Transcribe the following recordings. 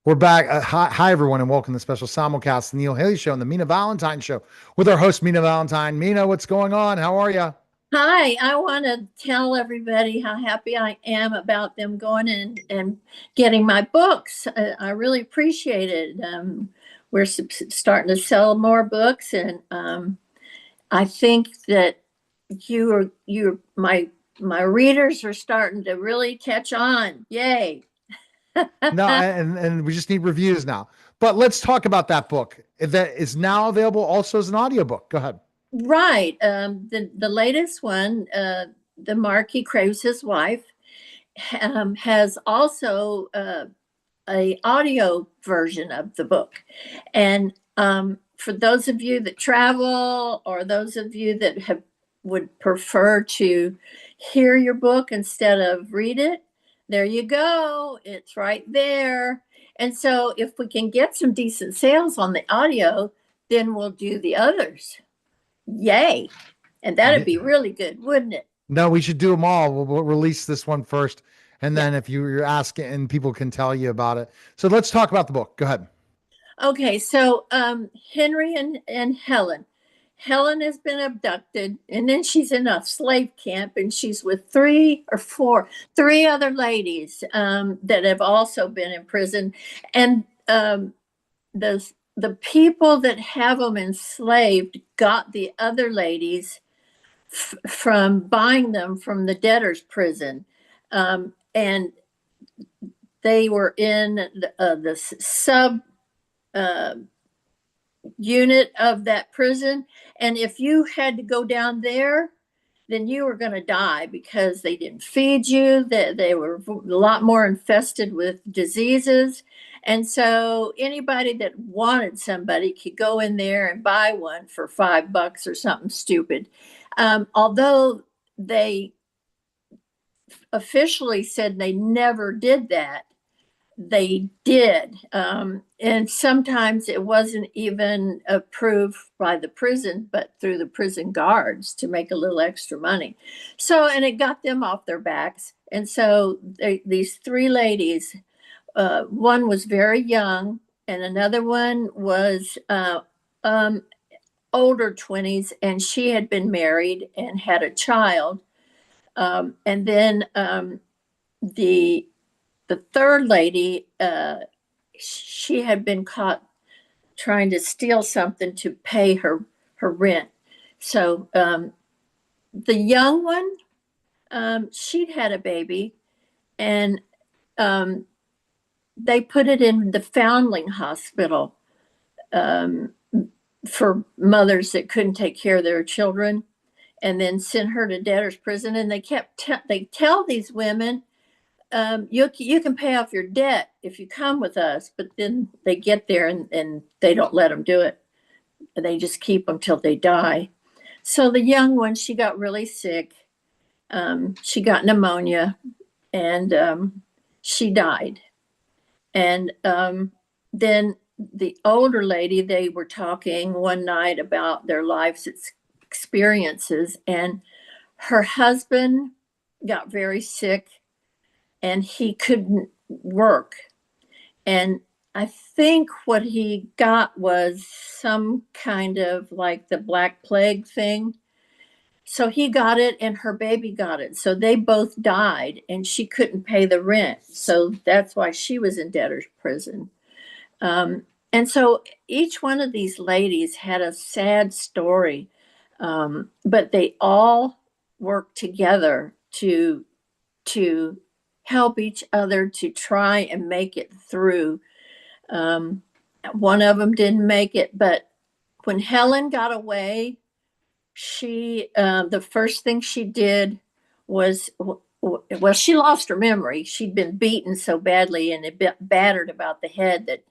We're back. Hi, everyone, and welcome to the special simulcast, the Neil Haley Show and the Mina Valentine Show with our host, Mina Valentine. Mina, what's going on? How are you? Hi, I want to tell everybody how happy I am about them going in and getting my books. I really appreciate it. We're starting to sell more books, and I think that my readers are starting to really catch on. Yay! No, and we just need reviews now. But let's talk about that book that is now available also as an audiobook. Go ahead. Right. The latest one, the Marquis Craves His Wife, has also a audio version of the book. And for those of you that travel, or those of you that would prefer to hear your book instead of read it, there you go. It's right there. And so if we can get some decent sales on the audio, then we'll do the others. Yay. And that'd Yeah. be really good, wouldn't it? No, we should do them all. We'll release this one first. And Yeah. then if you're asking and people can tell you about it. So let's talk about the book. Go ahead. Okay, so Henry and Helen. Helen has been abducted, and then she's in a slave camp, and she's with three other ladies that have also been in prison. And the people that have them enslaved got the other ladies from buying them from the debtor's prison. And they were in the sub unit of that prison. And if you had to go down there, then you were going to die because they didn't feed you, that they were a lot more infested with diseases. And so anybody that wanted somebody could go in there and buy one for $5 or something stupid. Although they officially said they never did that, they did. And sometimes it wasn't even approved by the prison, but through the prison guards to make a little extra money. So, and it got them off their backs. And so these three ladies, one was very young, and another one was older 20s, and she had been married and had a child. And then the third lady, she had been caught trying to steal something to pay her rent. So the young one, she'd had a baby, and they put it in the foundling hospital for mothers that couldn't take care of their children, and then sent her to debtor's prison. And they tell these women, you can pay off your debt if you come with us, but then they get there and they don't let them do it. They just keep them till they die. So the young one, she got really sick. She got pneumonia, and she died. And then the older lady, they were talking one night about their life's experiences, and her husband got very sick and he couldn't work. And I think what he got was some kind of like the Black Plague thing. So he got it and her baby got it. So they both died, and she couldn't pay the rent. So that's why she was in debtor's prison. And so each one of these ladies had a sad story, but they all worked together to help each other to try and make it through. One of them didn't make it, but when Helen got away, she the first thing she did was, well, she lost her memory. She'd been beaten so badly and battered about the head that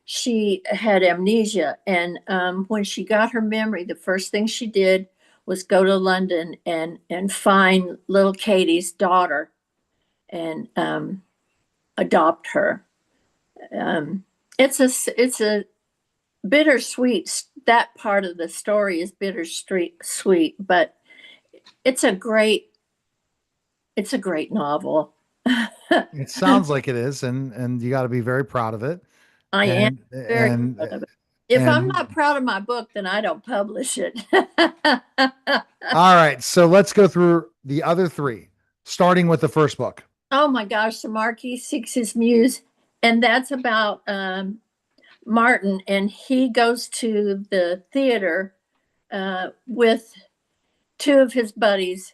she had amnesia. And when she got her memory, the first thing she did was go to London and find little Katie's daughter and adopt her. It's a bittersweet. That part of the story is bittersweet, but it's a great novel. It sounds like it is, and you got to be very proud of it. I am and very and proud of it. If I'm and not proud of my book, then I don't publish it. all right, so let's go through the other three, starting with the first book. Oh my gosh, the Marquis Seeks His Muse. And that's about Martin, and he goes to the theater with two of his buddies,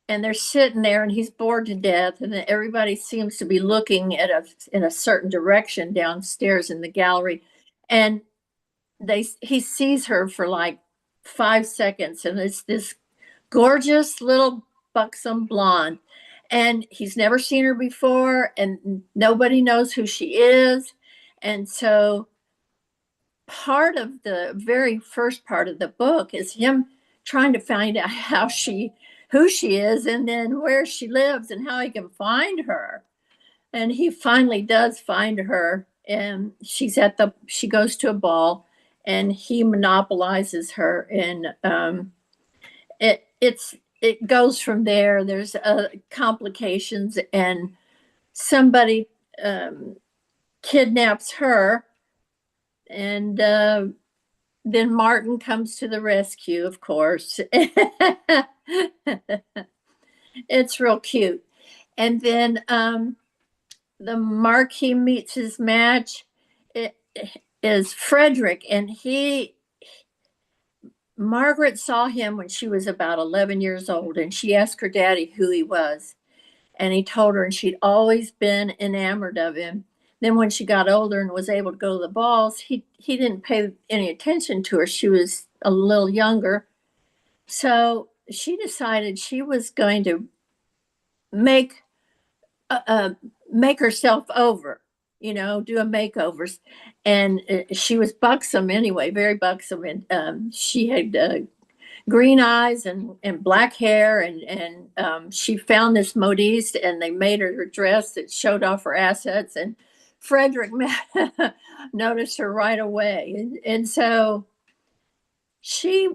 and they're sitting there, and he's bored to death, and then everybody seems to be looking at in a certain direction downstairs in the gallery, and he sees her for like 5 seconds, and it's this gorgeous little buxom blonde, and he's never seen her before, and nobody knows who she is. And so part of the very first part of the book is him trying to find out who she is, and then where she lives, and how he can find her. And he finally does find her, and she goes to a ball, and he monopolizes her, and it goes from there. There's complications, and somebody kidnaps her, and then Martin comes to the rescue, of course. It's real cute. And then the Marquis meets his match. It is Frederick, and Margaret saw him when she was about 11 years old, and she asked her daddy who he was. And he told her, and she'd always been enamored of him. Then when she got older and was able to go to the balls, he didn't pay any attention to her. She was a little younger. So she decided she was going to make make herself over, do a makeovers. And she was buxom anyway, very buxom. And she had green eyes and black hair. And she found this modiste, and they made her dress that showed off her assets. And Frederick noticed her right away. And so she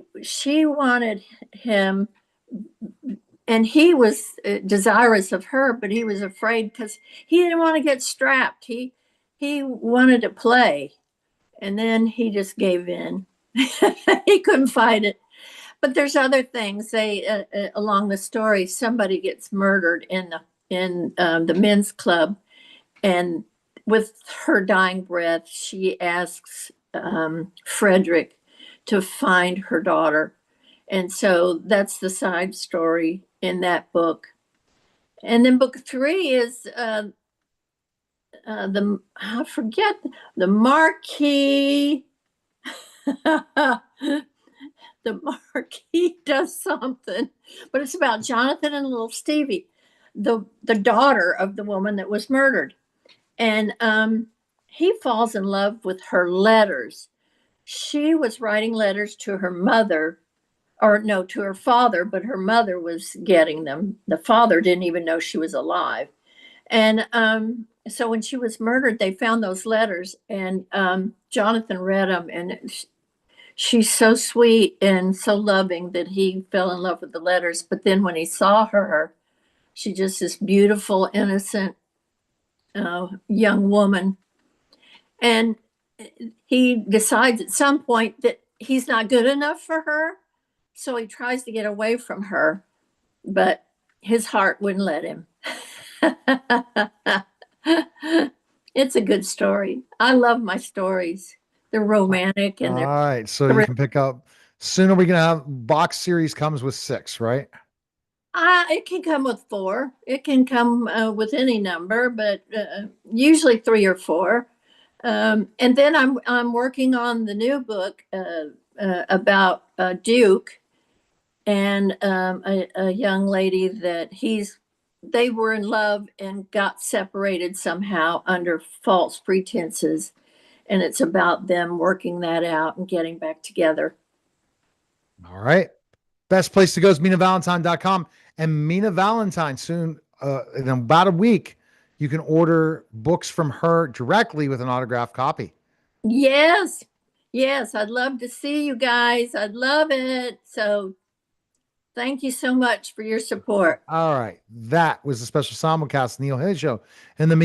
wanted him, and he was desirous of her, but he was afraid because he didn't want to get strapped. He wanted to play, and then he just gave in. He couldn't fight it. But there's other things. They along the story, somebody gets murdered in the men's club, and with her dying breath, she asks Frederick to find her daughter. And so that's the side story in that book. And then book 3 is I forget, the Marquis. The Marquis does something, but it's about Jonathan and little Stevie, the daughter of the woman that was murdered. And he falls in love with her letters. She was writing letters to her mother, or no, to her father, but her mother was getting them. The father didn't even know she was alive. And so when she was murdered, they found those letters, and Jonathan read them, and she's so sweet and so loving that he fell in love with the letters. But then when he saw her, she's just this beautiful, innocent young woman. And he decides at some point that he's not good enough for her. So he tries to get away from her, but his heart wouldn't let him. It's a good story. I love my stories. They're romantic and All they're right, so you can pick up soon. Are we gonna have box series comes with 6, right? it can come with 4. It can come with any number, but usually 3 or 4. And then I'm working on the new book about Duke, and a young lady that they were in love and got separated somehow under false pretenses, and it's about them working that out and getting back together. All right. Best place to go is MinaValentine.com. And Mina Valentine soon, in about a week, you can order books from her directly with an autographed copy. Yes, yes, I'd love to see you guys. I'd love it. So thank you so much for your support. All right. That was a special simulcast, Neil Hayes Show. And the